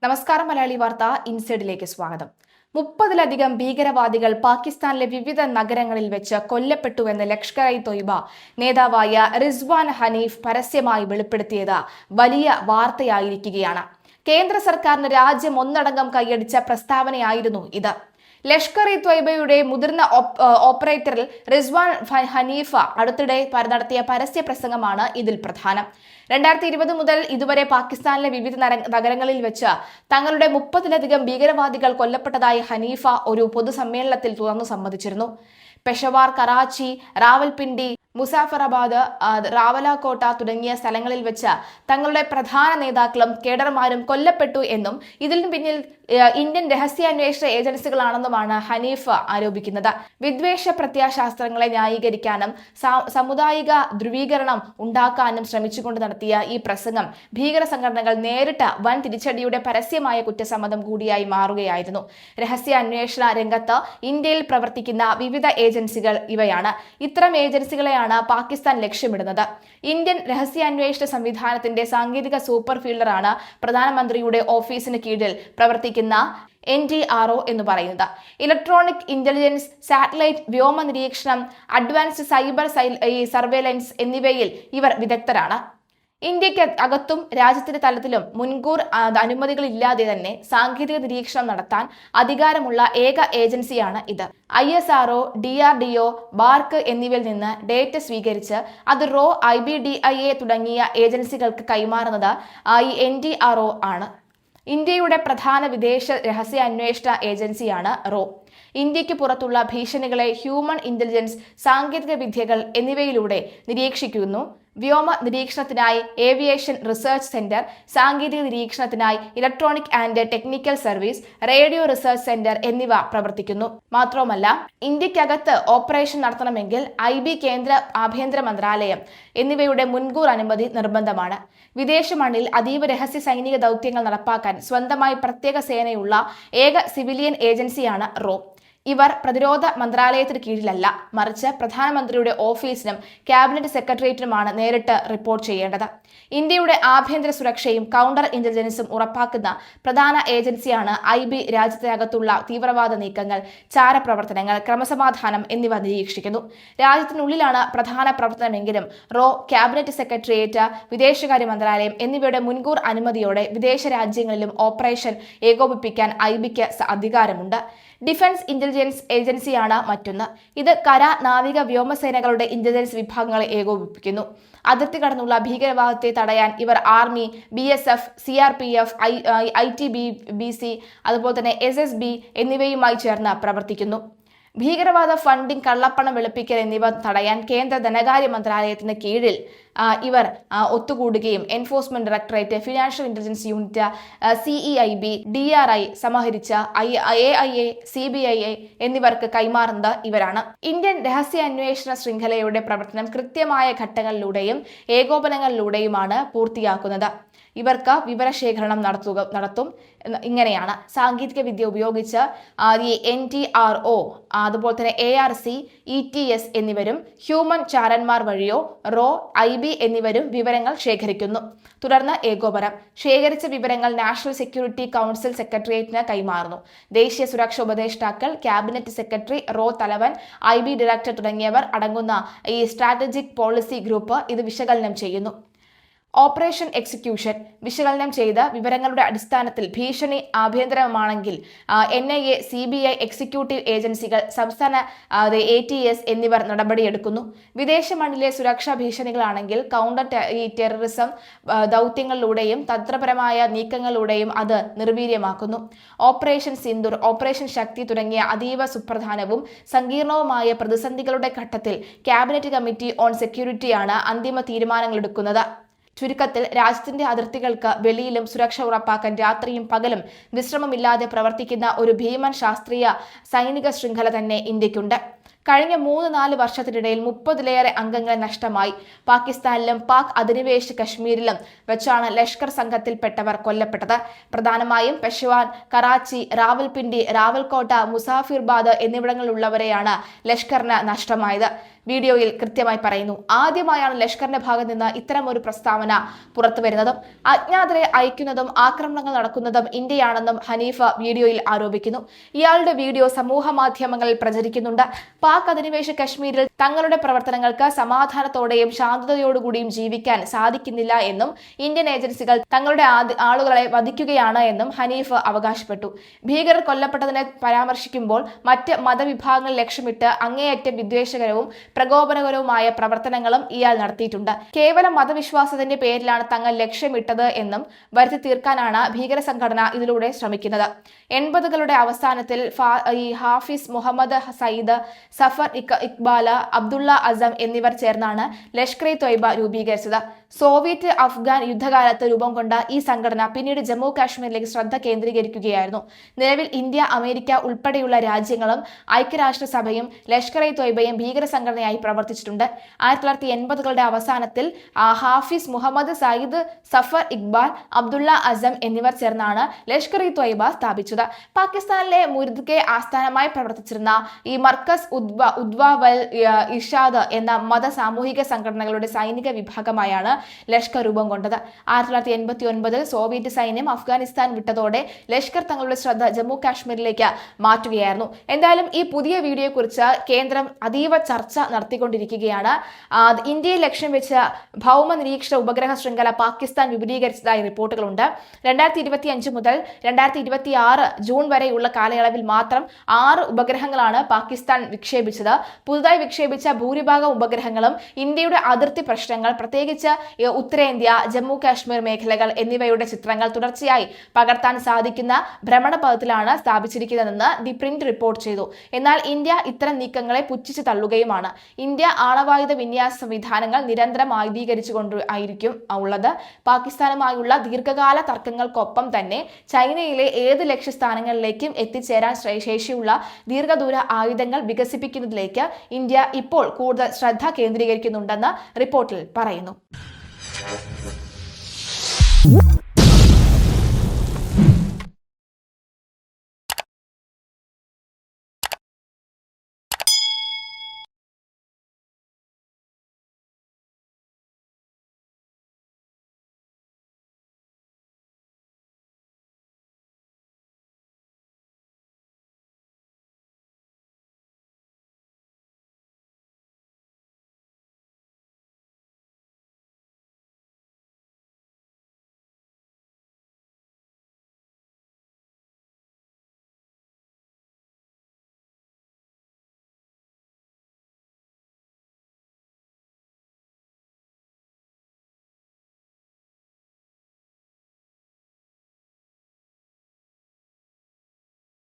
നമസ്കാരം. മലയാളി വാർത്ത ഇൻസൈഡിലേക്ക് സ്വാഗതം. 30-ലധികം ഭീകരവാദികൾ പാകിസ്ഥാനിലെ വിവിധ നഗരങ്ങളിൽ വെച്ച് കൊല്ലപ്പെട്ടുവെന്ന് ലഷ്കർ-ഇ-തൊയ്ബ നേതാവായ റിസ്വാൻ ഹനീഫ് പരസ്യമായി വെളിപ്പെടുത്തിയത് വലിയ വാർത്തയായിരിക്കുകയാണ്. കേന്ദ്ര സർക്കാരിന് രാജ്യം ഒന്നടങ്കം കൈയടിച്ച പ്രസ്താവനയായിരുന്നു ഇത്. ലഷ്കർ-ഇ-തൊയ്ബയുടെ മുതിർന്ന ഓപ്പറേറ്റർ റിസ്വാൻ ഹനീഫ അടുത്തിടെ നടത്തിയ പരസ്യ പ്രസംഗമാണ് ഇതിൽ പ്രധാനം. 2020 മുതൽ ഇതുവരെ പാകിസ്ഥാനിലെ വിവിധ നഗരങ്ങളിൽ വെച്ച് തങ്ങളുടെ 30-ലധികം ഭീകരവാദികൾ കൊല്ലപ്പെട്ടതായി ഹനീഫ ഒരു പൊതുസമ്മേളനത്തിൽ തുറന്നു സമ്മതിച്ചിരുന്നു. പെഷവാർ, കറാച്ചി, റാവൽപിണ്ടി, മുസാഫറാബാദ്, റാവലക്കോട്ട തുടങ്ങിയ സ്ഥലങ്ങളിൽ വെച്ച് തങ്ങളുടെ പ്രധാന നേതാക്കളും കേഡർമാരും കൊല്ലപ്പെട്ടു എന്നും ഇതിനു പിന്നിൽ ഇന്ത്യൻ രഹസ്യാന്വേഷണ ഏജൻസികളാണെന്നുമാണ് ഹനീഫ് ആരോപിക്കുന്നത്. വിദ്വേഷ പ്രത്യയശാസ്ത്രങ്ങളെ ന്യായീകരിക്കാനും സാമുദായിക ധ്രുവീകരണം ഉണ്ടാക്കാനും ശ്രമിച്ചുകൊണ്ട് നടത്തിയ ഈ പ്രസംഗം ഭീകര സംഘടനകൾ നേരിട്ട് വൻ തിരിച്ചടിയുടെ പരസ്യമായ കുറ്റസമ്മതം കൂടിയായി മാറുകയായിരുന്നു. രഹസ്യാന്വേഷണ രംഗത്ത് ഇന്ത്യയിൽ പ്രവർത്തിക്കുന്ന വിവിധ ഏജൻസികൾ ഇവയാണ്. ഇത്തരം ഏജൻസികളെയാണ് പാകിസ്ഥാൻ ലക്ഷ്യമിടുന്നത്. ഇന്ത്യൻ രഹസ്യാന്വേഷണ സംവിധാനത്തിന്റെ സാങ്കേതിക സൂപ്പർ ഫീൽഡറാണ് പ്രധാനമന്ത്രിയുടെ ഓഫീസിന് കീഴിൽ പ്രവർത്തിക്കുന്ന NTRO എന്ന് പറയുന്നത്. ഇലക്ട്രോണിക് ഇന്റലിജൻസ്, സാറ്റലൈറ്റ് വ്യോമ നിരീക്ഷണം, അഡ്വാൻസ്ഡ് സൈബർ സർവേലൻസ് എന്നിവയിൽ ഇവർ വിദഗ്ധരാണ്. ഇന്ത്യക്ക് അകത്തും രാജ്യത്തിന്റെ തലത്തിലും മുൻകൂർ അനുമതികളില്ലാതെ തന്നെ സാങ്കേതിക നിരീക്ഷണം നടത്താൻ അധികാരമുള്ള ഏക ഏജൻസിയാണ് ഇത്. ISRO, DRDO, ബാർക്ക് എന്നിവയിൽ നിന്ന് ഡേറ്റ സ്വീകരിച്ച് അത് RAW, IBDIA തുടങ്ങിയ ഏജൻസികൾക്ക് കൈമാറുന്നത് ഈ NTRO ആണ്. ഇന്ത്യയുടെ പ്രധാന വിദേശ രഹസ്യാന്വേഷണ ഏജൻസിയാണ് RAW. ഇന്ത്യക്ക് പുറത്തുള്ള ഭീഷണികളെ ഹ്യൂമൻ ഇന്റലിജൻസ്, സാങ്കേതിക വിദ്യകൾ എന്നിവയിലൂടെ നിരീക്ഷിക്കുന്നു. വ്യോമ നിരീക്ഷണത്തിനായി ഏവിയേഷൻ റിസർച്ച് സെന്റർ, സാങ്കേതിക നിരീക്ഷണത്തിനായി electronic and technical service, radio research centre എന്നിവ പ്രവർത്തിക്കുന്നു. മാത്രവുമല്ല, ഇന്ത്യക്കകത്ത് ഓപ്പറേഷൻ നടത്തണമെങ്കിൽ IB, കേന്ദ്ര ആഭ്യന്തര മന്ത്രാലയം എന്നിവയുടെ മുൻകൂർ അനുമതി നിർബന്ധമാണ്. വിദേശ മണ്ണിൽ അതീവ രഹസ്യ സൈനിക ദൗത്യങ്ങൾ നടപ്പാക്കാൻ സ്വന്തമായി പ്രത്യേക സേനയുള്ള ഏക സിവിലിയൻ ഏജൻസിയാണ് RAW. ഇവർ പ്രതിരോധ മന്ത്രാലയത്തിന് കീഴിലല്ല, മറിച്ച് പ്രധാനമന്ത്രിയുടെ ഓഫീസിനും ക്യാബിനറ്റ് സെക്രട്ടേറിയറ്റിനുമാണ് നേരിട്ട് റിപ്പോർട്ട് ചെയ്യേണ്ടത്. ഇന്ത്യയുടെ ആഭ്യന്തര സുരക്ഷയും കൗണ്ടർ ഇന്റലിജൻസും ഉറപ്പാക്കുന്ന പ്രധാന ഏജൻസിയാണ് IB. രാജ്യത്തിനകത്തുള്ള തീവ്രവാദ നീക്കങ്ങൾ, ചാരപ്രവർത്തനങ്ങൾ, ക്രമസമാധാനം എന്നിവ നിരീക്ഷിക്കുന്നു. രാജ്യത്തിനുള്ളിലാണ് പ്രധാന പ്രവർത്തനമെങ്കിലും RAW, ക്യാബിനറ്റ് സെക്രട്ടേറിയറ്റ്, വിദേശകാര്യ മന്ത്രാലയം എന്നിവയുടെ മുൻകൂർ അനുമതിയോടെ വിദേശ രാജ്യങ്ങളിലും ഓപ്പറേഷൻ ഏകോപിപ്പിക്കാൻ IBക്ക് അധികാരമുണ്ട്. ഡിഫൻസ് ഇന്റലിജൻസ് ഏജൻസിയാണ് മറ്റൊന്ന്. ഇത് കര, നാവിക, വ്യോമസേനകളുടെ ഇന്റലിജൻസ് വിഭാഗങ്ങളെ ഏകോപിപ്പിക്കുന്നു. അതിർത്തി കടന്നുള്ള ഭീകരവാദത്തെ തടയാൻ ഇവർ ആർമി, BSF, CRPF, ITBC അതുപോലെ തന്നെ SSB എന്നിവയുമായി ചേർന്ന് പ്രവർത്തിക്കുന്നു. ഭീകരവാദ ഫണ്ടിംഗ്, കള്ളപ്പണം വെളുപ്പിക്കൽ എന്നിവ തടയാൻ കേന്ദ്ര ധനകാര്യ മന്ത്രാലയത്തിന് കീഴിൽ ഇവർ ഒത്തുകൂടുകയും enforcement directorate, financial intelligence unit, CEIB, DRI സമാഹരിച്ച AIA, CBI എന്നിവർക്ക് കൈമാറുന്നത് ഇവരാണ്. ഇന്ത്യൻ രഹസ്യാന്വേഷണ ശൃംഖലയുടെ പ്രവർത്തനം കൃത്യമായ ഘട്ടങ്ങളിലൂടെയും ഏകോപനങ്ങളിലൂടെയുമാണ് പൂർത്തിയാക്കുന്നത്. ഇവർക്ക് വിവരശേഖരണം നടത്തും. ഇങ്ങനെയാണ് സാങ്കേതിക വിദ്യ ഉപയോഗിച്ച് ഈ NTRO, അതുപോലെ തന്നെ ARC, ETS എന്നിവരും ഹ്യൂമൻ ചാരന്മാർ വഴിയോ RAW, IB എന്നിവരും വിവരങ്ങൾ ശേഖരിക്കുന്നു. തുടർന്ന് ഏകോപനം. ശേഖരിച്ച വിവരങ്ങൾ നാഷണൽ സെക്യൂരിറ്റി കൗൺസിൽ സെക്രട്ടേറിയറ്റിന് കൈമാറുന്നു. ദേശീയ സുരക്ഷാ ഉപദേഷ്ടാക്കൾ, ക്യാബിനറ്റ് സെക്രട്ടറി, RAW തലവൻ, IB ഡയറക്ടർ തുടങ്ങിയവർ അടങ്ങുന്ന ഈ സ്ട്രാറ്റജിക് പോളിസി ഗ്രൂപ്പ് ഇത് വിശകലനം ചെയ്യുന്നു. ഓപ്പറേഷൻ എക്സിക്യൂഷൻ വിശകലനം ചെയ്ത് വിവരങ്ങളുടെ അടിസ്ഥാനത്തിൽ ഭീഷണി ആഭ്യന്തരമാണെങ്കിൽ NIA, CBI, എക്സിക്യൂട്ടീവ് ഏജൻസികൾ, സംസ്ഥാന ATS എന്നിവർ നടപടിയെടുക്കുന്നു. വിദേശ മണ്ണിലെ സുരക്ഷാ ഭീഷണികളാണെങ്കിൽ കൗണ്ടർ ടെററിസം ദൗത്യങ്ങളിലൂടെയും തന്ത്രപരമായ നീക്കങ്ങളിലൂടെയും അത് നിർവീര്യമാക്കുന്നു. ഓപ്പറേഷൻ സിന്ദൂർ, ഓപ്പറേഷൻ ശക്തി തുടങ്ങിയ അതീവ സുപ്രധാനവും സങ്കീർണവുമായ പ്രതിസന്ധികളുടെ ഘട്ടത്തിൽ ക്യാബിനറ്റ് കമ്മിറ്റി ഓൺ സെക്യൂരിറ്റിയാണ് അന്തിമ തീരുമാനങ്ങളെടുക്കുന്നത്. ചുരുക്കത്തിൽ, രാജ്യത്തിന്റെ അതിർത്തികൾക്ക് വെളിയിലും സുരക്ഷ ഉറപ്പാക്കാൻ രാത്രിയും പകലും വിശ്രമമില്ലാതെ പ്രവർത്തിക്കുന്ന ഒരു ഭീമൻ ശാസ്ത്രീയ സൈനിക ശൃംഖല തന്നെ ഇന്ത്യക്കുണ്ട്. കഴിഞ്ഞ 3-4 വർഷത്തിനിടയിൽ 30-ലേറെ അംഗങ്ങളെ നഷ്ടമായി. പാകിസ്ഥാനിലും പാക് അധിനിവേശ കശ്മീരിലും വെച്ചാണ് ലഷ്കർ സംഘത്തിൽപ്പെട്ടവർ കൊല്ലപ്പെട്ടത്. പ്രധാനമായും പെഷവാർ, കറാച്ചി, റാവൽപിണ്ടി, റാവൽകോട്ട, മുസാഫിർബാദ് എന്നിവിടങ്ങളിലുള്ളവരെയാണ് ലഷ്കറിന് നഷ്ടമായത്. വീഡിയോയിൽ കൃത്യമായി പറയുന്നു. ആദ്യമായാണ് ലഷ്കറിന്റെ ഭാഗത്ത് നിന്ന് ഇത്തരം ഒരു പ്രസ്താവന പുറത്തു വരുന്നതും അജ്ഞാതരെ അയക്കുന്നതും ആക്രമണങ്ങൾ നടക്കുന്നതും ഇന്ത്യയാണെന്നും ഹനീഫ് വീഡിയോയിൽ ആരോപിക്കുന്നു. ഇയാളുടെ വീഡിയോ സമൂഹ മാധ്യമങ്ങളിൽ പ്രചരിക്കുന്നുണ്ട്. പാക് അധിനിവേശ കശ്മീരിൽ തങ്ങളുടെ പ്രവർത്തനങ്ങൾക്ക് സമാധാനത്തോടെയും ശാന്തതയോടുകൂടിയും ജീവിക്കാൻ സാധിക്കുന്നില്ല എന്നും ഇന്ത്യൻ ഏജൻസികൾ തങ്ങളുടെ ആളുകളെ വധിക്കുകയാണ് എന്നും ഹനീഫ് അവകാശപ്പെട്ടു. ഭീകരർ കൊല്ലപ്പെട്ടതിനെ പരാമർശിക്കുമ്പോൾ മറ്റ് മതവിഭാഗങ്ങൾ ലക്ഷ്യമിട്ട് അങ്ങേയറ്റം വിദ്വേഷകരവും പ്രകോപനകരവുമായ പ്രവർത്തനങ്ങളും ഇയാൾ നടത്തിയിട്ടുണ്ട്. കേവലം മതവിശ്വാസത്തിന്റെ പേരിലാണ് തങ്ങൾ ലക്ഷ്യമിട്ടത് എന്നും വരുത്തി തീർക്കാനാണ് ഭീകര സംഘടന ഇതിലൂടെ ശ്രമിക്കുന്നത്. 80കളുടെ അവസാനത്തിൽ ഹാഫിസ് മുഹമ്മദ് സയ്യിദ്, സഫർ ഇക്ബാൽ, അബ്ദുള്ള അസം എന്നിവർ ചേർന്നാണ് ലഷ്കർ-ഇ-തൊയ്ബ രൂപീകരിച്ചത്. സോവിയറ്റ് അഫ്ഗാൻ യുദ്ധകാലത്ത് രൂപം കൊണ്ട ഈ സംഘടന പിന്നീട് ജമ്മു കാശ്മീരിലേക്ക് ശ്രദ്ധ കേന്ദ്രീകരിക്കുകയായിരുന്നു. നിലവിൽ ഇന്ത്യ, അമേരിക്ക ഉൾപ്പെടെയുള്ള രാജ്യങ്ങളും ഐക്യരാഷ്ട്രസഭയും ലഷ്കർ-ഇ-തൊയ്ബയും ഭീകര സംഘടനയായി പ്രവർത്തിച്ചിട്ടുണ്ട്. 1980കളുടെ അവസാനത്തിൽ ഹാഫിസ് മുഹമ്മദ് സയ്യിദ്, സഫർ ഇക്ബാൽ, അബ്ദുള്ള അസം എന്നിവർ ചേർന്നാണ് ലഷ്കർ-ഇ-തൊയ്ബ സ്ഥാപിച്ചത്. പാകിസ്ഥാനിലെ മുർദ്കെ ആസ്ഥാനമായി പ്രവർത്തിച്ചിരുന്ന ഈ മർക്കസ് ഉദ്വ വൽ ഇർഷാദ് എന്ന മത സാമൂഹിക സംഘടനകളുടെ സൈനിക വിഭാഗമായാണ് ലഷ്കർ രൂപം കൊണ്ടത്. 1989 സോവിയറ്റ് സൈന്യം അഫ്ഗാനിസ്ഥാൻ വിട്ടതോടെ ലഷ്കർ തങ്ങളുടെ ശ്രദ്ധ ജമ്മു കാശ്മീരിലേക്ക് മാറ്റുകയായിരുന്നു. എന്തായാലും ഈ പുതിയ വീഡിയോയെ കുറിച്ച് കേന്ദ്രം അതീവ ചർച്ച നടത്തിക്കൊണ്ടിരിക്കുകയാണ്. ഇന്ത്യയെ ലക്ഷ്യം വെച്ച് ഭൗമ നിരീക്ഷണ ഉപഗ്രഹ ശൃംഖല പാകിസ്ഥാൻ വിപുലീകരിച്ചതായി റിപ്പോർട്ടുകളുണ്ട്. 2025 മുതൽ 2026 ജൂൺ വരെയുള്ള കാലയളവിൽ മാത്രം 6 ഉപഗ്രഹങ്ങളാണ് പാകിസ്ഥാൻ വിക്ഷേപിച്ചത്. പുതുതായി വിക്ഷേപിച്ച ഭൂരിഭാഗം ഉപഗ്രഹങ്ങളും ഇന്ത്യയുടെ അതിർത്തി പ്രശ്നങ്ങൾ, പ്രത്യേകിച്ച് ഉത്തരേന്ത്യ, ജമ്മു കാശ്മീർ മേഖലകൾ എന്നിവയുടെ ചിത്രങ്ങൾ തുടർച്ചയായി പകർത്താൻ സാധിക്കുന്ന ഭ്രമണപഥത്തിലാണ് സ്ഥാപിച്ചിരിക്കുന്നതെന്ന് ദി പ്രിന്റ് റിപ്പോർട്ട് ചെയ്തു. എന്നാൽ ഇന്ത്യ ഇത്തരം നീക്കങ്ങളെ പുച്ഛിച്ച് തള്ളുകയുമാണ്. ഇന്ത്യ ആണവായുധ വിന്യാസ സംവിധാനങ്ങൾ നിരന്തരം ആയുധീകരിച്ചുകൊണ്ട് ആയിരിക്കും ഉള്ളത്. പാകിസ്ഥാനുമായുള്ള ദീർഘകാല തർക്കങ്ങൾക്കൊപ്പം തന്നെ ചൈനയിലെ ഏത് ലക്ഷ്യസ്ഥാനങ്ങളിലേക്കും എത്തിച്ചേരാൻ ശേഷിയുള്ള ദീർഘദൂര ആയുധങ്ങൾ വികസിപ്പിക്കുന്നതിലേക്ക് ഇന്ത്യ ഇപ്പോൾ കൂടുതൽ ശ്രദ്ധ കേന്ദ്രീകരിക്കുന്നുണ്ടെന്ന് റിപ്പോർട്ടിൽ പറയുന്നു.